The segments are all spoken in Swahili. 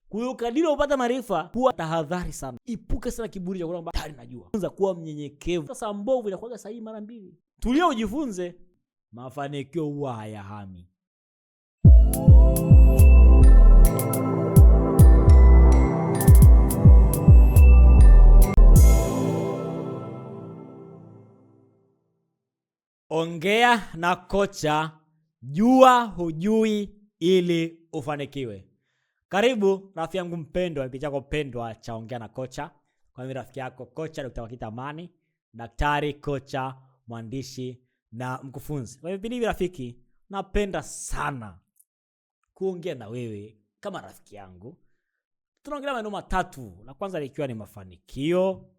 Kwa hiyo kadiri upata maarifa, kuwa tahadhari sana. Epuka sana kiburi cha kwamba tayari najua. Anza kuwa mnyenyekevu. Sasa mbovu inakuwa sahihi mara mbili. Tulia ujifunze. Mafanikio huwa hayahami. Ongea na kocha, jua hujui ili ufanikiwe. Karibu rafiki yangu mpendwa, kipindi chako pendwa cha Ongea na Kocha. Kwa mimi rafiki yako Kocha Dr. Wakita Amani, daktari, kocha, mwandishi na mkufunzi. Kwa vipindi hivi rafiki, napenda sana kuongea na wewe kama rafiki yangu. Tunaongelea maneno matatu. La kwanza likiwa ni mafanikio,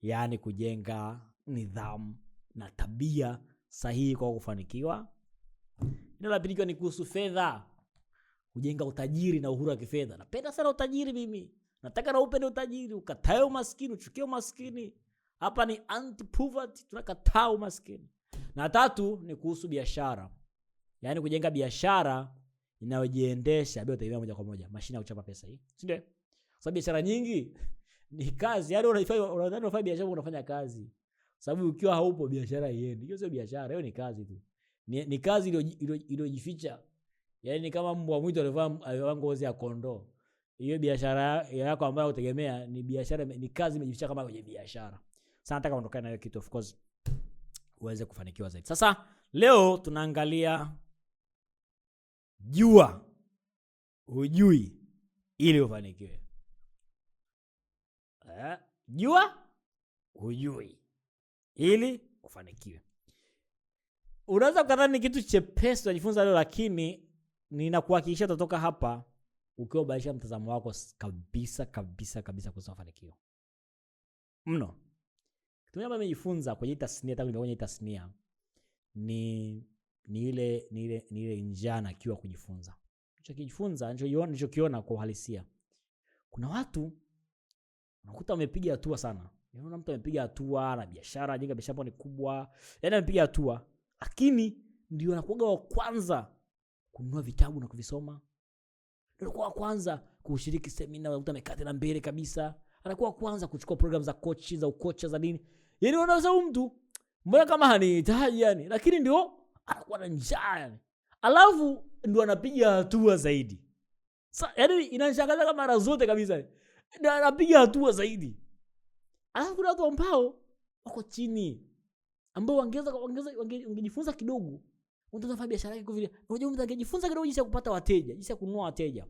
yani kujenga nidhamu na tabia sahihi kwa kufanikiwa. Neno la pili ni kuhusu fedha, kujenga utajiri na uhuru wa kifedha. Napenda sana utajiri mimi. Nataka na upende utajiri, ukatae umaskini, uchukie umaskini. Hapa ni anti-poverty, tunakataa umaskini. Na tatu ni kuhusu biashara. Yaani kujenga biashara inayojiendesha bila kutegemea moja kwa moja mashine ya kuchapa pesa hii. Si ndio? Sababu biashara nyingi ni kazi. Yaani unafanya biashara unafanya kazi. Sababu ukiwa haupo biashara haiendi. Hiyo sio biashara, hiyo ni kazi tu. Ni kazi iliyojificha. Yaani ni kama mbwa mwitu alivaa ngozi ya kondoo. Hiyo biashara yako ambayo utegemea ni biashara, ni kazi imejificha kama kwenye biashara. Sasa nataka uondokane na hiyo kitu, of course uweze kufanikiwa zaidi. Sasa leo tunaangalia jua hujui ili ufanikiwe. Jua hujui ili ufanikiwe. Unaweza kudhani ni kitu chepesi tunajifunza leo, lakini ninakuhakikishia utatoka hapa ukiwa badilisha mtazamo wako kabisa kwa mafanikio. Mno. Kitu ambacho nimejifunza kwenye tasnia, tangu nimekuja kwenye tasnia ni ile njaa na kiu ya kujifunza. Nilichokijifunza, nilichokiona kwa uhalisia. Kuna watu unakuta wamepiga hatua sana. Unaona mtu amepiga hatua na biashara, ajenga biashara ni kubwa. Yaani amepiga hatua, lakini ndio anakuwa wa kwanza kununua vitabu na kuvisoma. Ndio anakuwa wa kwanza kushiriki semina, unakuta amekaa tena mbele kabisa. Anakuwa wa kwanza kuchukua program za coaching, za ukocha, za nini. Yaani unaona huyu mtu mbona kama hanihitaji yani, lakini ndio anakuwa na njaa yani. Alafu ndio anapiga hatua zaidi. Sasa yaani inanishangaza kama mara zote kabisa. Ndio anapiga hatua zaidi. Alafu kuna watu ambao wako chini, ambao wangejifunza kidogo. Mtu anafanya biashara yake kwa vile unajua mtu angejifunza kidogo jinsi ya kupata wateja, jinsi ya kununua wateja.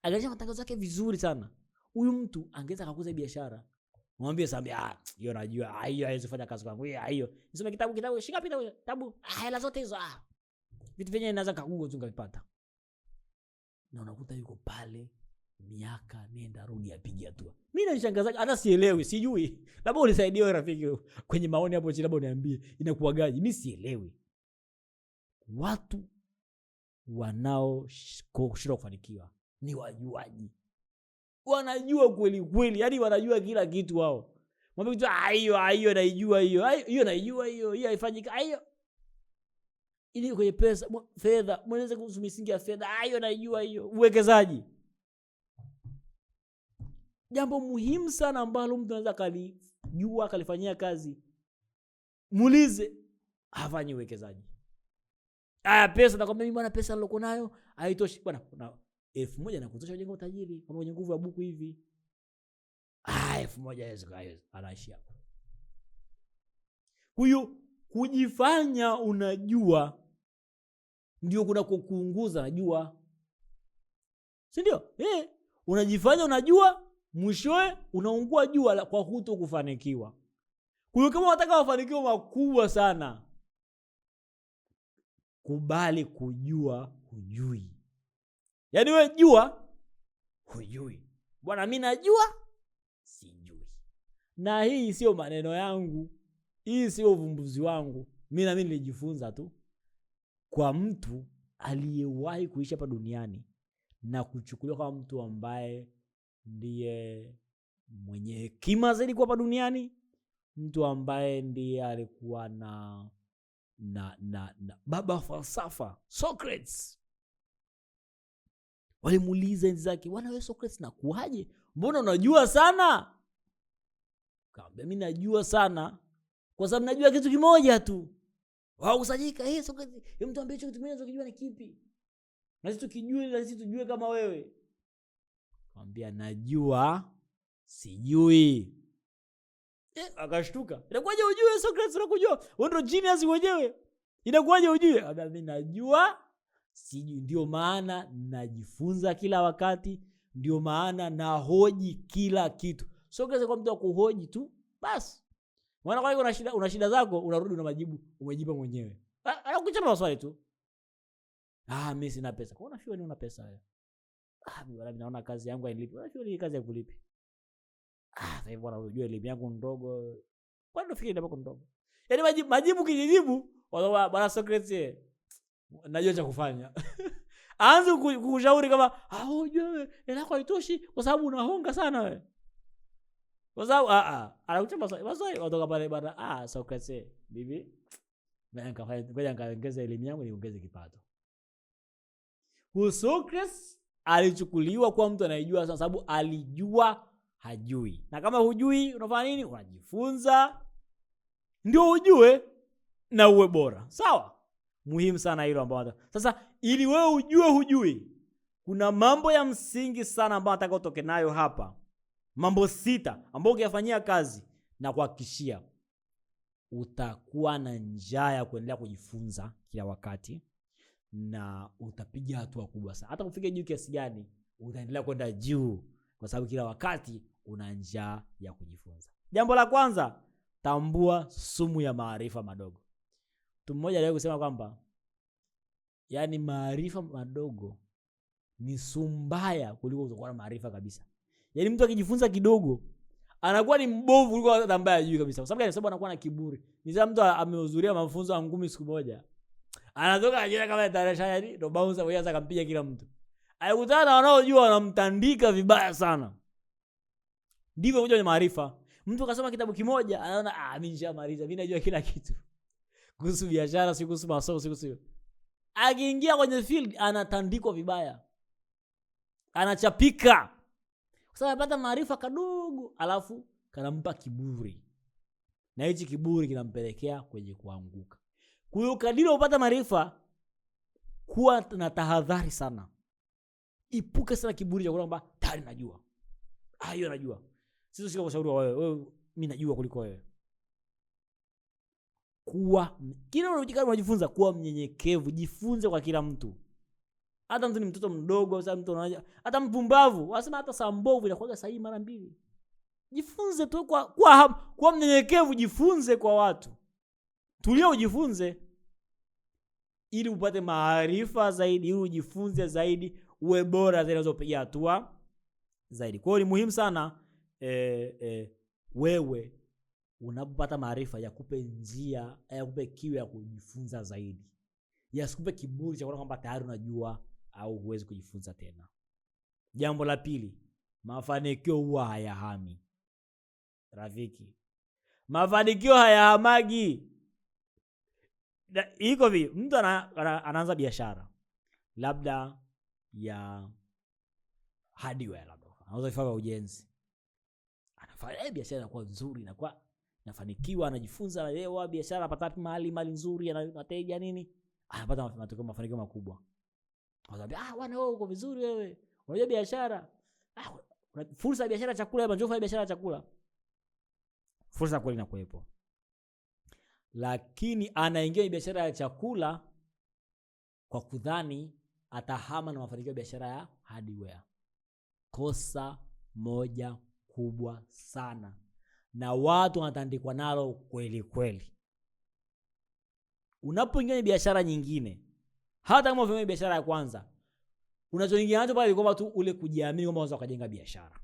Angalia matangazo yake vizuri sana. Huyu mtu angeweza kukuza biashara. Mwambie sasa, hiyo najua, hiyo haiwezi kufanya kazi kwangu. Hiyo. Nisome kitabu, shika kitabu. Hela zote hizo. Vitu vyenyewe naweza kagugo tu ngavipata. Na unakuta yuko pale miaka nenda rudi apige hatua. Mimi nanishangaza hata sielewi, sijui. Labda unisaidie wewe rafiki kwenye maoni hapo chini, labda uniambie inakuwagaje. Mimi sielewi. Watu wanaoshindwa kufanikiwa ni wajuaji. Wanajua kweli kweli, yani wanajua kila kitu wao. Mwambie tu hiyo naijua hiyo. Hiyo naijua hiyo. Hiyo haifanyiki hiyo. Ili kwenye pesa, fedha, mweneze kuhusu misingi ya fedha, hiyo naijua hiyo. Uwekezaji. Jambo muhimu sana ambalo mtu anaweza kalijua, kalifanyia kazi. Muulize afanye uwekezaji. Pesa nakwambia mimi bwana, pesa niloko nayo haitoshi bwana. Kuna 1000 na kutosha kujenga utajiri kama kwenye nguvu ya buku hivi. 1000 hizo anaishia. Huyo kujifanya unajua ndio kuna kukuunguza najua. Si ndio? Unajifanya unajua, mwishowe unaungua jua kwa kuto kufanikiwa. Kwa hiyo kama unataka mafanikio makubwa sana, kubali kujua hujui. Yaani wewe jua hujui. Bwana mimi najua sijui. Na hii sio maneno yangu. Hii sio uvumbuzi wangu. Mimi nilijifunza tu kwa mtu aliyewahi kuishi hapa duniani na kuchukuliwa kama mtu ambaye ndiye mwenye hekima zaidi kwa hapa duniani, mtu ambaye ndiye alikuwa na baba falsafa, Socrates. Walimuuliza enzi zake, "Bwana wewe Socrates nakuaje? Mbona unajua sana?" Kaambia, "Mimi najua sana kwa sababu najua kitu kimoja tu." Wao kusanyika, Socrates, mtu ambaye kitu kimoja unachojua ni kipi? Na sisi tukijue, na sisi tujue kama wewe. Kaambia, "Najua sijui." Akashtuka. "Inakuwaje ujue Socrates unakujua? Wewe ndio genius mwenyewe. Inakuwaje ujue?" Kaambia, "Mimi najua sijui, ndio maana najifunza kila wakati, ndio maana nahoji kila kitu." Socrates kwa mtu wa kuhoji tu basi. Maana kwa hiyo una shida zako, unarudi na majibu umejipa mwenyewe. Anakuchapa maswali tu. Mimi sina pesa. Kwa unafiwa ni una pesa wewe? Bwana naona kazi yangu hailipi. Unafiwa ni kazi ya kulipi? Sasa hivi unajua elimu yangu ndogo. Kwa nini unafikiri ndio ndogo? Yaani majibu kijijibu, bwana Socrates najua cha kufanya. Aanze kukushauri kama, "Unajua wewe, hela yako haitoshi kwa sababu unahonga sana wewe." Kwa sababu anakuchapa maswali kutoka pale bwana, Socrates, bibi, ngoja nikaongeze elimu yangu niongeze kipato. Kwa Socrates alichukuliwa kwa mtu anayejua sana, sababu alijua hajui. Na kama hujui unafanya nini? Unajifunza ndio ujue na uwe bora. Sawa? Muhimu sana hilo ambao. Sasa ili wewe ujue hujui, kuna mambo ya msingi sana ambayo nataka utoke nayo hapa. Mambo 6 ambayo ukiyafanyia kazi na kuhakikishia utakuwa na njaa ya kuendelea kujifunza kila wakati na utapiga hatua kubwa sana. Hata kufika juu kiasi gani, utaendelea kwenda juu kwa sababu kila wakati una njaa ya kujifunza. Jambo la kwanza, tambua sumu ya maarifa madogo. Mtu mmoja aliwahi kusema kwamba yani maarifa madogo ni sumu mbaya kuliko kutokuwa na maarifa kabisa. Yaani mtu akijifunza kidogo anakuwa ni mbovu kuliko hata ambaye hajui kabisa. Kwa sababu anakuwa na kiburi. Ni kama mtu amehudhuria mafunzo ya ngumi siku moja. Anatoka ajira kama tarehe yani ndo bouncer wewe sasa kampiga kila mtu. Alikutana na wanaojua wanamtandika vibaya sana. Ndivyo kwenye maarifa. Mtu akasoma kitabu kimoja anaona mimi nishamaliza, mimi najua kila kitu. Kuhusu biashara, si kuhusu masomo, si kuhusu. Akiingia kwenye field anatandikwa vibaya. Anachapika. Kwa sababu anapata maarifa kadogo, alafu kanampa kiburi. Na hichi kiburi kinampelekea kwenye kuanguka. Kwa hiyo kadiri upata maarifa, kuwa na tahadhari sana. Epuka sana kiburi cha kwamba tayari najua. Hiyo najua. Sisi sio kushauri wewe, mimi najua kuliko wewe. Kuwa kila unajifunza kuwa mnyenyekevu, jifunze kwa kila mtu. Hata mtu ni mtoto mdogo, sasa mtu anaja, hata mpumbavu, wasema hata saa mbovu inakuwa sahihi mara 2. Jifunze tu kwa mnyenyekevu, jifunze kwa watu. Tulia ujifunze ili upate maarifa zaidi, ili ujifunze zaidi, uwe bora zaidi, unaweza kupiga hatua zaidi. Kwa hiyo ni muhimu sana wewe unapopata maarifa yakupe njia, yakupe kiu ya kujifunza zaidi. Yasikupe kiburi cha kwamba tayari unajua au huwezi kujifunza tena. Jambo la pili, mafanikio huwa hayahami. Rafiki, mafanikio hayahamagi. Iko vipi? Mtu anaanza biashara labda ya hardware, labda anauza vifaa vya ujenzi. Anafanya biashara inakuwa nzuri, inakuwa inafanikiwa, anajifunza, anaelewa biashara, anapata mali nzuri, ana wateja nini, anapata mafanikio makubwa. Anambia, bwana wewe uko vizuri wewe. Unajua biashara. Fursa ya biashara chakula, hapa njoo fanya biashara chakula. Fursa kweli inakuwepo. Lakini anaingia biashara ya chakula kwa kudhani atahama na mafanikio ya biashara ya hardware. Kosa moja kubwa sana. Na watu wanatandikwa nalo kweli kweli. Unapoingia biashara nyingine, hata kama unafanya biashara ya kwanza, unachoingia nacho pale ni tu ule kujiamini kwamba unaweza kujenga biashara.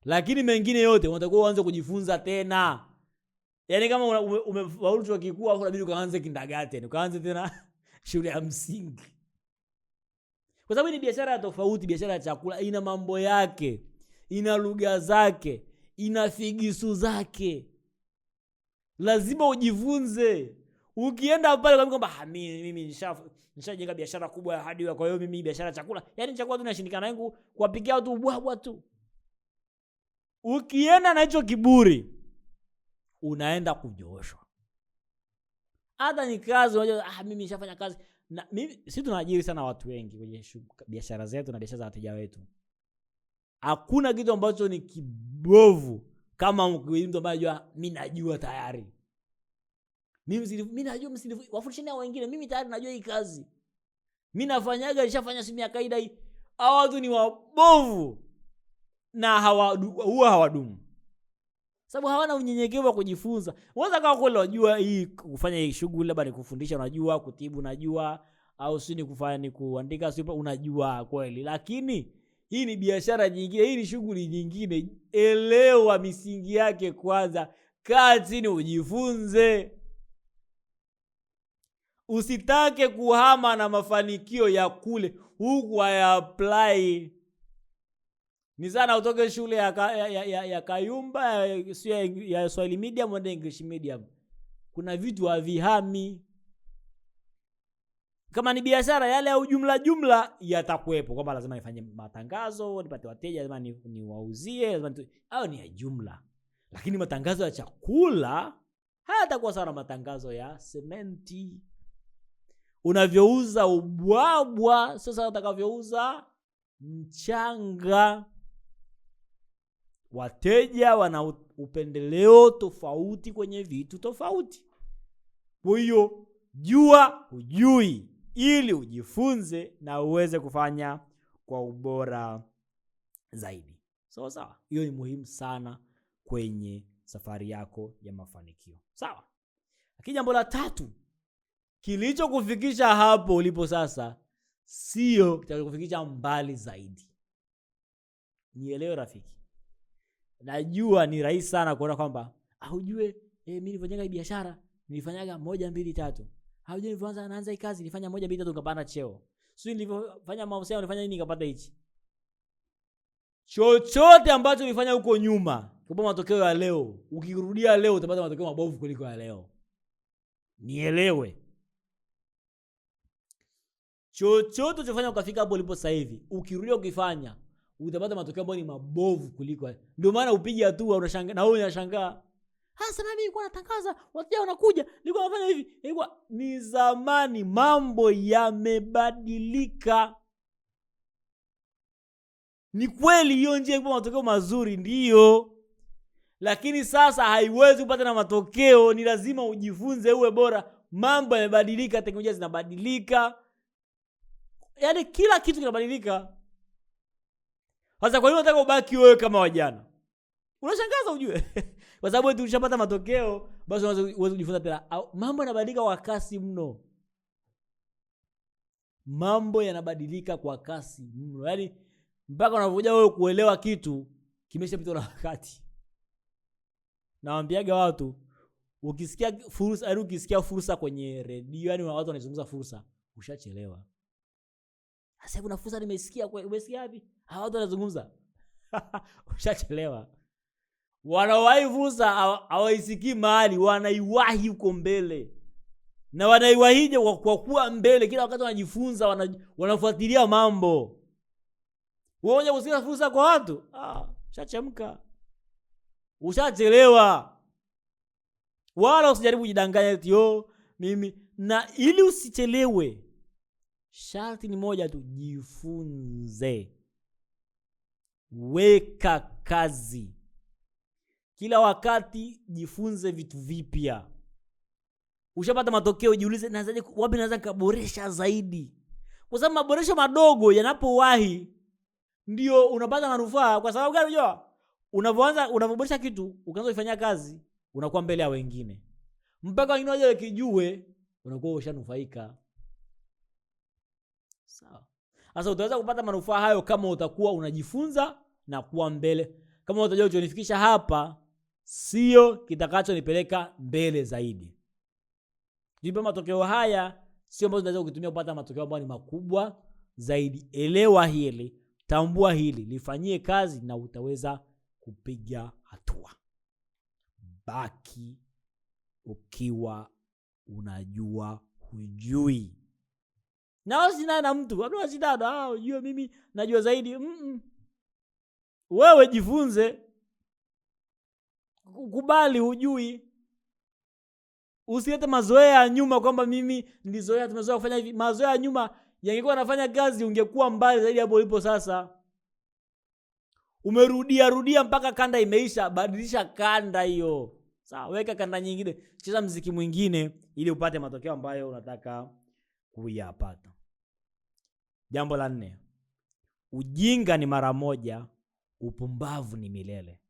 Lakini mengine yote unatakiwa uanze kujifunza tena. Yaani kama umefaulu chuo kikuu au unabidi ukaanze kindergarten, ukaanze tena shule ya msingi. Kwa sababu ni biashara ya tofauti, biashara ya chakula ina mambo yake, ina lugha zake, ina figisu zake. Lazima ujifunze. Ukienda pale kwamba mimi nishajenga biashara kubwa ya hardware, kwa hiyo mimi biashara chakula, yani chakula tu nashindikana yangu kuwapikia watu ubwabwa tu. Ukienda na hicho kiburi, unaenda kujooshwa. Hata ni kazi unajua mimi nishafanya kazi. Na mimi sisi tunaajiri sana watu wengi kwenye biashara zetu na biashara za wateja wetu. Hakuna kitu ambacho ni kibovu kama mtu ambaye anajua mimi najua tayari. Mimi najua wafundisheni wengine, mimi tayari najua hii kazi. Mimi nafanyaga, nishafanya simu ya kaida hii. Hao watu ni wabovu na hawadumu. Sababu hawana unyenyekevu wa kujifunza. Unaweza kama kweli unajua hii kufanya hii shughuli, labda ni kufundisha unajua, kutibu unajua, au si ni kufanya ni kuandika super unajua kweli. Lakini hii ni biashara nyingine, hii ni shughuli nyingine. Elewa misingi yake kwanza, kaa chini ujifunze. Usitake kuhama na mafanikio ya kule huku haya apply. Ni sana utoke shule ya Kayumba ya Swahili medium na English medium. Kuna vitu havihami. Kama ni biashara yale ya jumla yatakuepo, kwamba lazima nifanye matangazo, nipate wateja, lazima niwauzie, lazima au ni ya jumla. Lakini matangazo ya chakula hayatakuwa sawa na matangazo ya sementi. Unavyouza ubwabwa sasa utakavyouza mchanga. Wateja wana upendeleo tofauti kwenye vitu tofauti. Kwa hiyo jua ujui ili ujifunze na uweze kufanya kwa ubora zaidi. Sawa. Hiyo ni muhimu sana kwenye safari yako ya mafanikio. Sawa. Lakini jambo la 3, kilichokufikisha hapo ulipo sasa sio kitakufikisha mbali zaidi. Nielewe rafiki. Najua ni rahisi sana kuona kwamba ujue mimi nilifanyaga hii biashara, nilifanyaga 1 2 3. Haujui nilianza naanza hii kazi, nilifanya 1 2 3 nikapanda cheo. Sio nilifanya mahusiano, nilifanya nini nikapata hichi. Chochote ambacho nilifanya huko nyuma, kwa matokeo ya leo, ukirudia leo utapata matokeo mabovu kuliko ya leo. Nielewe. Chochote ulichofanya ukafika hapo ulipo sasa hivi, ukirudia ukifanya, utapata matokeo ambayo ni mabovu kuliko. Ndio maana upige hatua, unashangaa na wewe unashangaa. Sasa mimi nilikuwa natangaza, wateja wanakuja, nilikuwa nafanya hivi. Ilikuwa ni zamani, mambo yamebadilika. Ni kweli hiyo njia ipo matokeo mazuri ndio. Lakini sasa haiwezi kupata na matokeo, ni lazima ujifunze uwe bora. Mambo yamebadilika, teknolojia zinabadilika. Yaani kila kitu kinabadilika. Sasa kwa nini unataka ubaki wewe kama wajana? Unashangaza ujue. Kwa sababu wewe ulishapata matokeo, basi unaweza kujifunza tena. Mambo yanabadilika kwa kasi mno. Mambo yanabadilika kwa kasi mno. Yaani mpaka unapokuja wewe kuelewa kitu kimeshapita na wakati. Nawaambiaga watu, ukisikia fursa kwenye redio, yani watu wanazungumza fursa, ushachelewa. Sasa kuna fursa nimesikia, umesikia wapi? Watu wanazungumza. Ushachelewa. Wanawahi fursa hawaisikii mahali, wanaiwahi huko mbele. Na wanaiwahije kwa kuwa mbele, kila wakati wanajifunza, wanafuatilia mambo. Wewe unje kusikia fursa kwa watu? Ushachemka. Ushachelewa. Wala usijaribu kujidanganya eti mimi. Na ili usichelewe, sharti ni moja tu, jifunze. Weka kazi. Kila wakati jifunze vitu vipya. Ushapata matokeo, jiulize naanzaje, wapi naweza kuboresha zaidi. Kwa sababu maboresho madogo yanapowahi ndio unapata manufaa. Kwa sababu gani unajua? Unapoboresha kitu, ukaanza kufanya kazi, unakuwa mbele ya wengine. Mpaka wengine waje wakijue, unakuwa ushanufaika. Sawa. Sasa utaweza kupata manufaa hayo kama utakuwa unajifunza na kuwa mbele. Kama utajua ulichonifikisha hapa sio kitakachonipeleka mbele zaidi. Jipe matokeo haya sio ambazo unaweza kutumia kupata matokeo ambayo ni makubwa zaidi. Elewa hili, tambua hili, lifanyie kazi na utaweza kupiga hatua. Baki ukiwa unajua hujui. Na wasina na mtu, labda wasindana, unajua mimi najua zaidi. Wewe jifunze. Kubali hujui. Usilete mazoea ya nyuma kwamba mimi nilizoea, tumezoea kufanya hivi. Mazoea ya nyuma yangekuwa nafanya kazi, ungekuwa mbali zaidi hapo ulipo sasa. Umerudia mpaka kanda imeisha, badilisha kanda hiyo. Sawa, weka kanda nyingine, cheza muziki mwingine ili upate matokeo ambayo unataka kuyapata. Jambo la 4. Ujinga ni mara moja, upumbavu ni milele.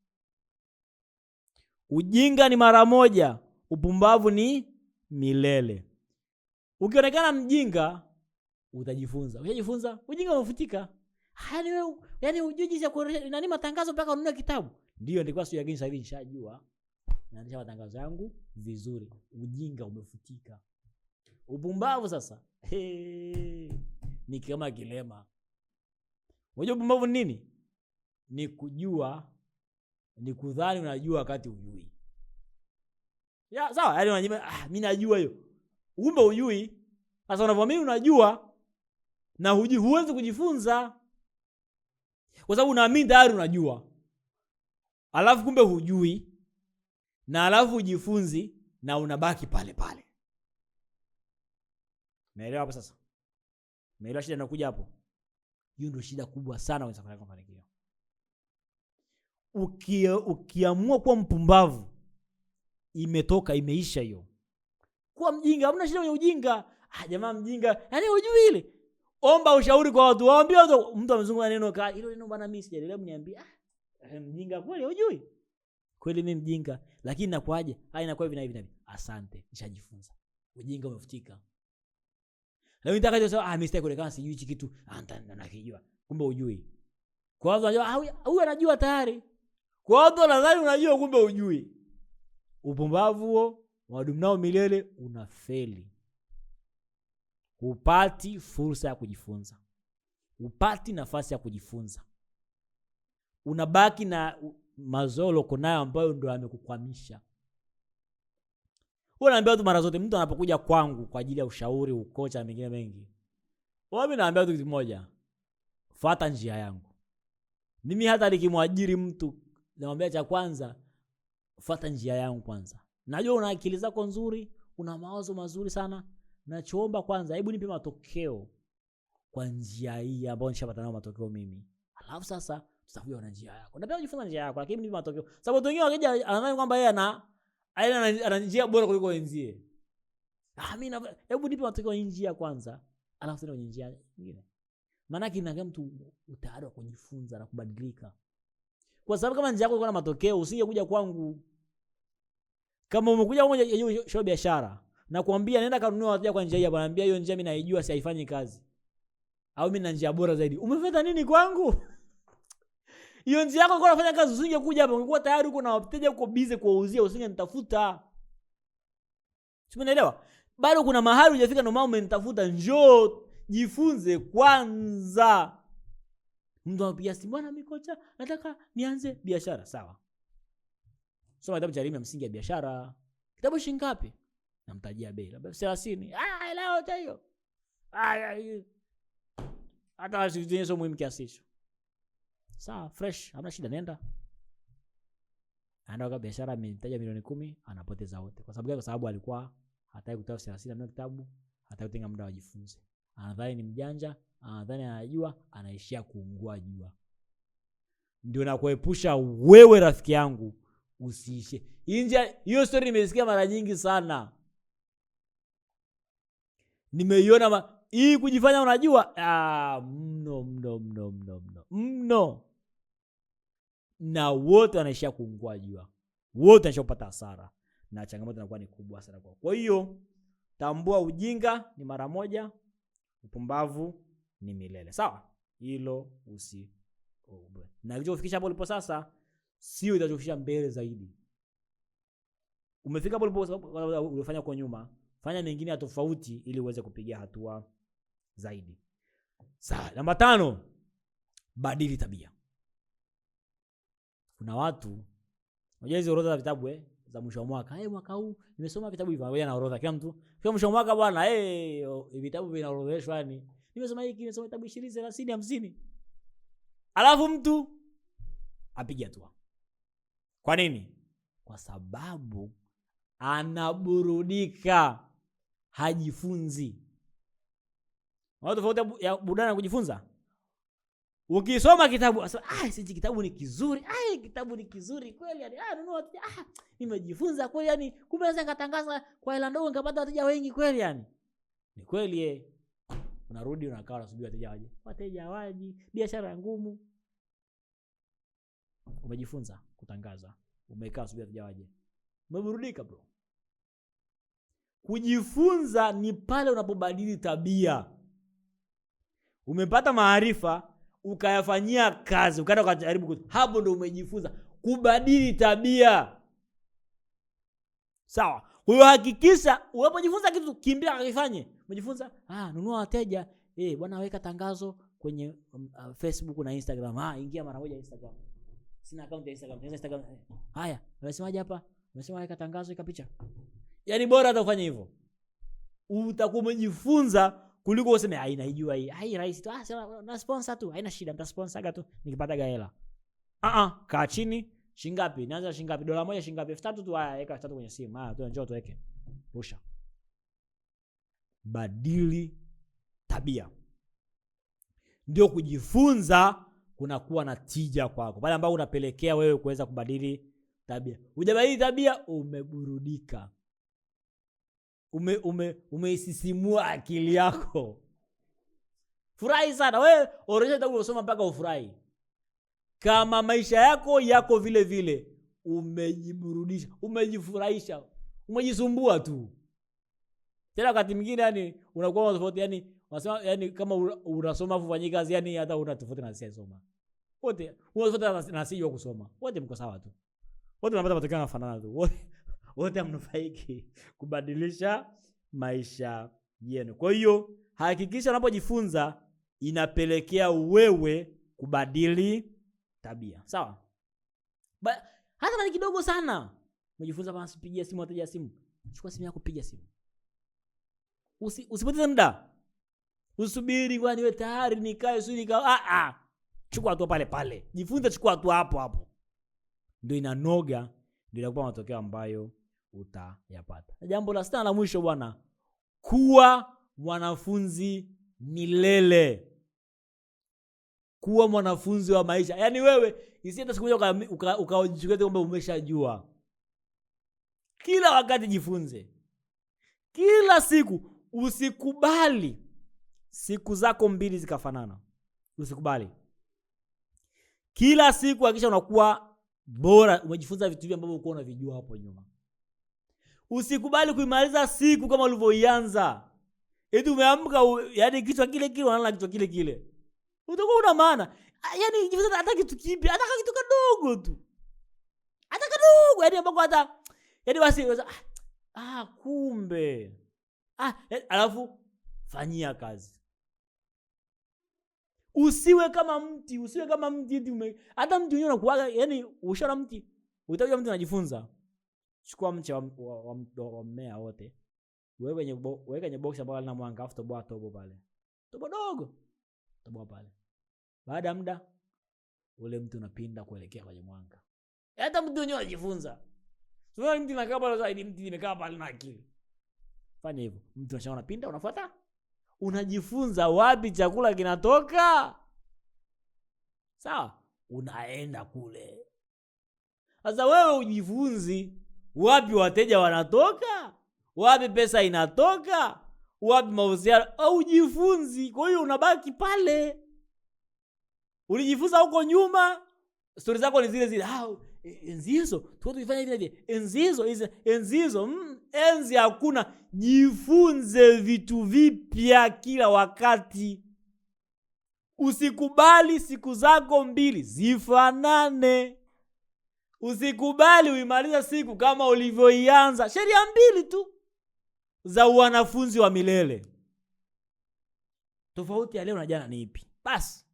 Ujinga ni mara moja, upumbavu ni milele. Ukionekana mjinga, utajifunza. Ukishajifunza, ujinga umefutika. Yaani hujui jinsi ya kuonesha nani matangazo mpaka ununue kitabu. Ndio nilikuwa sio yakini, sasa hivi nishajua. Naandika matangazo yangu vizuri. Ujinga umefutika. Upumbavu sasa, ni kama kilema. Unajua upumbavu ni nini? Ni kujua, ni kudhani unajua wakati hujui. Ya sawa, yaani unajua mimi najua hiyo. Kumbe hujui. Sasa unavyoamini unajua na hujui, huwezi kujifunza. Kwa sababu unaamini tayari unajua. Alafu kumbe hujui. Na alafu ujifunzi na unabaki pale pale. Naelewa hapo sasa? Naelewa shida inakuja hapo. Hiyo ndio shida kubwa sana kwenye safari ya mafanikio. Ukiamua kuwa mpumbavu, imetoka, imeisha hiyo. Kuwa mjinga, hamna shida kwenye ujinga. Jamaa mjinga, yaani hujui ile. Omba ushauri kwa watu. Waambie watu, mtu amezungumza neno hilo neno bwana mimi sijaelewa, mniambie. Mjinga kweli hujui? Kweli mimi mjinga, lakini nakwaje? Inakuwa hivi na hivi na hivi. Asante, nishajifunza. Ujinga umefutika. Leo nitaka kusema mimi sitaki kuonekana sijui hichi kitu, nakijua. Kumbe hujui. Kwa watu wanajua huyu anajua tayari. Kwa watu wanadhani unajua, kumbe hujui. Upumbavu huo, wadumu nao milele, unafeli. Upati fursa ya kujifunza. Upati nafasi ya kujifunza. Unabaki na mazolo kunayo ambayo ndio yamekukwamisha. Huwa naambia watu mara zote, mtu anapokuja kwangu kwa ajili ya ushauri, ukocha na mengine mengi, mimi naambia tu kitu kimoja: fuata njia yangu. Mimi hata nikimwajiri mtu, namwambia cha kwanza, fuata njia yangu kwanza. Najua una akili zako nzuri, una mawazo mazuri sana. Nachoomba kwanza, hebu nipe matokeo kwa njia hii ambayo nishapata nayo matokeo mimi. Alafu sasa tutakuja na njia yako. Napenda kujifunza njia yako, lakini nipe matokeo. Sababu watu wengine wakija anadhani kwamba yeye ana njia bora kuliko wenzie. Mimi hebu nipe matokeo ya njia kwanza, alafu tena njia nyingine. Maana kinaga mtu utaada wa kujifunza na kubadilika. Kwa sababu kama njia yako iko na matokeo, usingekuja kwangu. Kama umekuja kwangu hiyo show biashara, na kuambia nenda kanunua wateja kwa njia hii, bwana, niambia hiyo njia mimi naijua, si haifanyi kazi. Au mimi na njia bora zaidi. Umefuata nini kwangu? Hiyo njia yako ilikuwa inafanya kazi, usingekuja hapa. Ungekuwa tayari uko na wateja, uko busy kuwauzia, usingenitafuta. Umeelewa? Bado kuna mahali hujafika, ndio maana umenitafuta. Njoo jifunze kwanza. Mtu anapiga simu, bwana mimi kocha, nataka nianze biashara. Sawa. Soma kitabu cha elimu ya msingi ya biashara. Kitabu shilingi ngapi? Namtajia bei, labda 30. Leo hiyo. Hata sio muhimu kiasi hicho. Sawa, fresh, hamna shida, nenda. Anaenda kwa biashara, ametaja milioni 10, anapoteza wote. Kwa sababu gani? Kwa sababu alikuwa hataki kutoa 30 na kitabu, hataki kutenga muda wajifunze. Anadhani ni mjanja, anadhani anajua, anaishia kuungua jua. Ndio nakuepusha wewe rafiki yangu usiishe. Hiyo story nimesikia mara nyingi sana. Nimeiona hii kujifanya unajua, mno. Na wote wanaishia kuungua jua. Wote wanaishia kupata hasara na changamoto inakuwa ni kubwa sana kwao. Kwa hiyo tambua, ujinga ni mara moja, upumbavu ni milele. Sawa? Hilo na kilichokufikisha hapo ulipo sasa sio itakufikisha mbele zaidi. Umefika hapo ulipo, ulifanya kwa nyuma, fanya mengine tofauti ili uweze kupiga hatua zaidi. Sawa, namba 5, badili tabia. Kuna watu, unajua hizo orodha za vitabu za mwisho wa mwaka. Mwaka huu nimesoma vitabu hivi, ngoja na orodha kila mtu. Kwa mwisho wa mwaka bwana, vitabu vinaorodheshwa yani. Nimesoma hiki, nimesoma vitabu 20, 30, 50. Alafu mtu apige hatua. Kwa nini? Kwa sababu anaburudika, hajifunzi. Watu tofauti ya burudani na kujifunza. Ukisoma kitabu, hichi kitabu ni kizuri. Kitabu ni kizuri kweli yani. Nunua. Nimejifunza kweli yani. Kumbe naweza nikatangaza kwa hela ndogo nikapata wateja wengi kweli yani. Ni kweli Unarudi unakaa unasubiri wateja waje. Wateja waje, biashara ngumu. Umejifunza kutangaza. Umekaa subiri wateja waje. Umeburudika bro. Kujifunza ni pale unapobadili tabia. Umepata maarifa, ukayafanyia kazi, ukaenda ukajaribu, hapo ndo umejifunza kubadili tabia. Sawa? Kwa hiyo hakikisha unapojifunza kitu kimbia akifanye. Umejifunza, nunua wateja, bwana weka tangazo kwenye Facebook na Instagram. Ingia mara moja Instagram. Sina account ya Instagram. Haya, unasemaje hapa? Unasema weka tangazo, weka picha. Yaani bora hata ufanye hivyo. Utakuwa umejifunza kuliko useme naijua hii rahisi tu, na sponsor tu, haina shida, mtasponsor tu nikipata hela. Kaa chini, shingapi? Nianza shingapi? $1 shingapi? 3 tu, weka 3 kwenye simu. Tu njoo tuweke. Rusha. Badili tabia. Ndio kujifunza kunakuwa na tija kwako. Pale ambapo unapelekea wewe kuweza kubadili tabia. Hujabadili tabia, umeburudika. Umeisisimua akili yako. Furahi sana. Wewe orodha utakuwa unasoma mpaka ufurahi. Kama maisha yako vile vile, umejiburudisha, umejifurahisha, umejisumbua tu. Tena wakati mwingine yani unakuwa tofauti yani, unasema yani kama unasoma ufanye kazi yani hata una tofauti na siyasoma. Wote unatofauti na sijua kusoma. Wote mko sawa tu. Wote wanapata matokeo yanafanana tu. Wote mnufaiki kubadilisha maisha yenu. Kwa hiyo hakikisha unapojifunza inapelekea wewe kubadili tabia. Sawa? Hata kama ni kidogo sana. Umejifunza basi pigia simu wateja simu. Chukua simu yako, piga simu. Usipoteze muda. Usubiri kwani wewe tayari nikae sio nikao. Chukua hatua pale pale. Jifunze, chukua hatua hapo hapo. Ndio inanoga, ndio inakupa matokeo ambayo utayapata. Jambo la 6 la mwisho bwana, kuwa mwanafunzi milele. Kuwa mwanafunzi wa maisha. Yaani wewe isiende siku moja ukajichukulia kwamba umeshajua. Kila wakati jifunze. Kila siku. Usikubali siku zako 2 zikafanana. Usikubali. Kila siku hakikisha unakuwa bora, umejifunza vitu ambavyo ulikuwa unavijua hapo nyuma. Usikubali kuimaliza siku kama ulivyoianza. Eti umeamka yani kichwa kile kile unalala kichwa kile kile. Utakuwa una maana. Yaani jifunza hata kitu kipi, hata kitu kadogo tu. Hata kadogo yani ambako hata yani basi kumbe. Alafu fanyia kazi. Usiwe kama mti eti hata mti unyo unakuaga yani ushara mti. Utajua mti anajifunza. Chukua mche wa mmea wote. Wewe kwenye box ambao lina mwanga, afu toboa tobo pale. Tobo dogo. Toboa pale. Baada ya muda ule mti unapinda kuelekea kwenye mwanga. Hata mti unyo anajifunza. Sio mti unakaa pale zaidi, mti imekaa pale na akili. Fanya hivyo. Mti unashaona pinda, unafuata. Unajifunza wapi chakula kinatoka. Sawa? Unaenda kule. Sasa wewe ujifunzi wapi wateja wanatoka, wapi pesa inatoka, wapi mahusiano, au ujifunzi. Kwa hiyo unabaki pale. Ulijifunza huko nyuma, stories zako ni zile zile. Enzi hizo tulifanya hivi. Enzi hizo enzi hakuna. Jifunze vitu vipya kila wakati. Usikubali siku zako 2 zifanane. Usikubali uimaliza siku kama ulivyoianza. Sheria 2 tu za wanafunzi wa milele. Tofauti ya leo na jana ni ipi? Basi.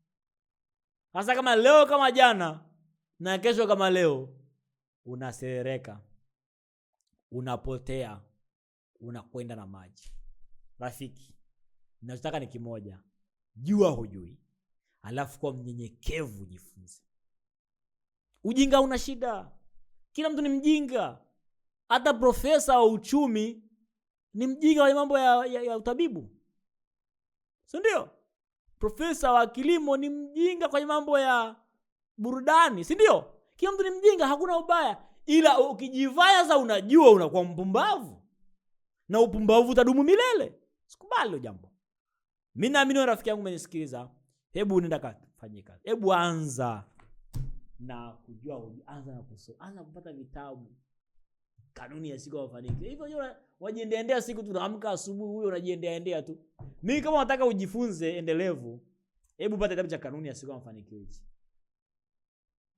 Hasa kama leo kama jana na kesho kama leo, unaserereka. unapotea, unakwenda na maji. Rafiki, ninachotaka ni kimoja. Jua hujui, alafu kwa mnyenyekevu jifunze. Ujinga una shida. Kila mtu ni mjinga. Hata profesa wa uchumi ni mjinga wa mambo ya utabibu. Si ndio? Profesa wa kilimo ni mjinga kwa mambo ya burudani, si ndio? Kila mtu ni mjinga, hakuna ubaya. Ila ukijivaya za unajua, unakuwa mpumbavu. Na upumbavu utadumu milele. Sikubali hilo jambo. Mimi naamini wewe rafiki yangu umenisikiliza. Hebu nenda kafanye kazi. Hebu anza na kujua, anza na kusoma, anza kupata vitabu. Kanuni ya siku ya mafanikio. Hivyo wajiendeendea siku tunaamka asubuhi, huyo unajiendeendea tu. Mimi kama unataka ujifunze endelevu, hebu pata kitabu cha kanuni ya siku ya mafanikio hichi.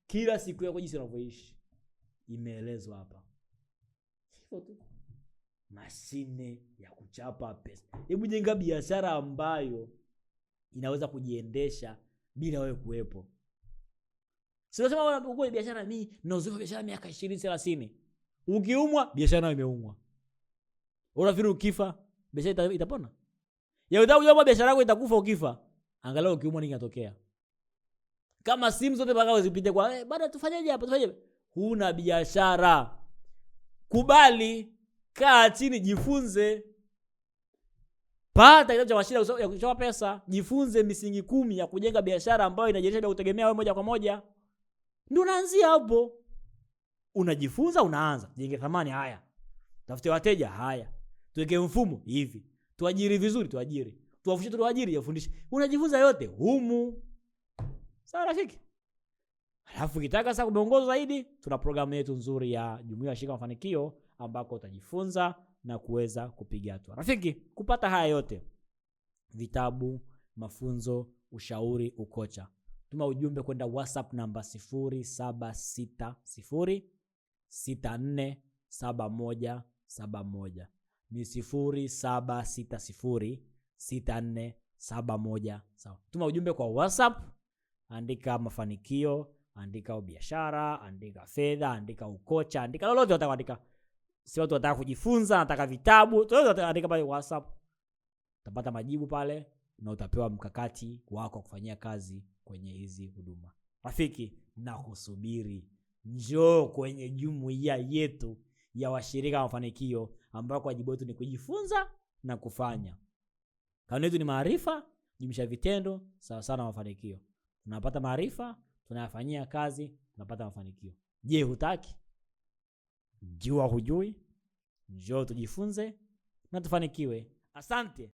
Kila siku yako jinsi unavyoishi imeelezwa hapa. Hivyo tu. Mashine ya kuchapa pesa. Hebu jenga biashara ambayo inaweza kujiendesha bila wewe kuwepo. Sio sema uko biashara, mimi nauzoea biashara miaka 20-30. Ukiumwa biashara imeumwa. Unafikiri ukifa biashara itapona? Ya unajua biashara yako itakufa ukifa. Angalau ukiumwa nini kinatokea? Kama simu zote mpaka uzipite kwa bado tufanyeje hapa? Tufanyeje? Huna biashara. Kubali, kaa chini, jifunze. Pata kitabu cha mashine ya kuchapa pesa, jifunze misingi 10 ya kujenga biashara ambayo inajiendesha bila kutegemea wewe moja kwa moja. Ndio unaanzia hapo. Unajifunza, unaanza. Jenge thamani, haya. Tafute wateja, haya. Tuweke mfumo hivi. Tuajiri vizuri, tuajiri. Tuwafundishe, tuajiri, yafundishe. Unajifunza yote humu. Sawa rafiki? Alafu ukitaka sasa kuongoza zaidi, tuna programu yetu nzuri ya Jumuiya ya Shirika Mafanikio ambako utajifunza na kuweza kupiga hatua. Rafiki, kupata haya yote, vitabu, mafunzo, ushauri, ukocha, tuma ujumbe kwenda WhatsApp namba 0760647171. Ni 0760647171. Sawa. Tuma ujumbe kwa WhatsApp, andika mafanikio, andika biashara, andika fedha, andika ukocha, andika lolote utaandika. Si watu wataka kujifunza, nataka vitabu, lolote andika pale WhatsApp. Utapata majibu pale na utapewa mkakati wako kufanyia kazi kwenye hizi huduma. Rafiki, nakusubiri. Njoo kwenye jumuiya yetu ya washirika wa mafanikio ambako wajibu wetu ni kujifunza na kufanya. Kanuni yetu ni maarifa jumlisha vitendo sawa sana mafanikio. Tunapata maarifa, tunayafanyia kazi, tunapata mafanikio. Je, hutaki? Jua hujui? Njoo tujifunze na tufanikiwe. Asante.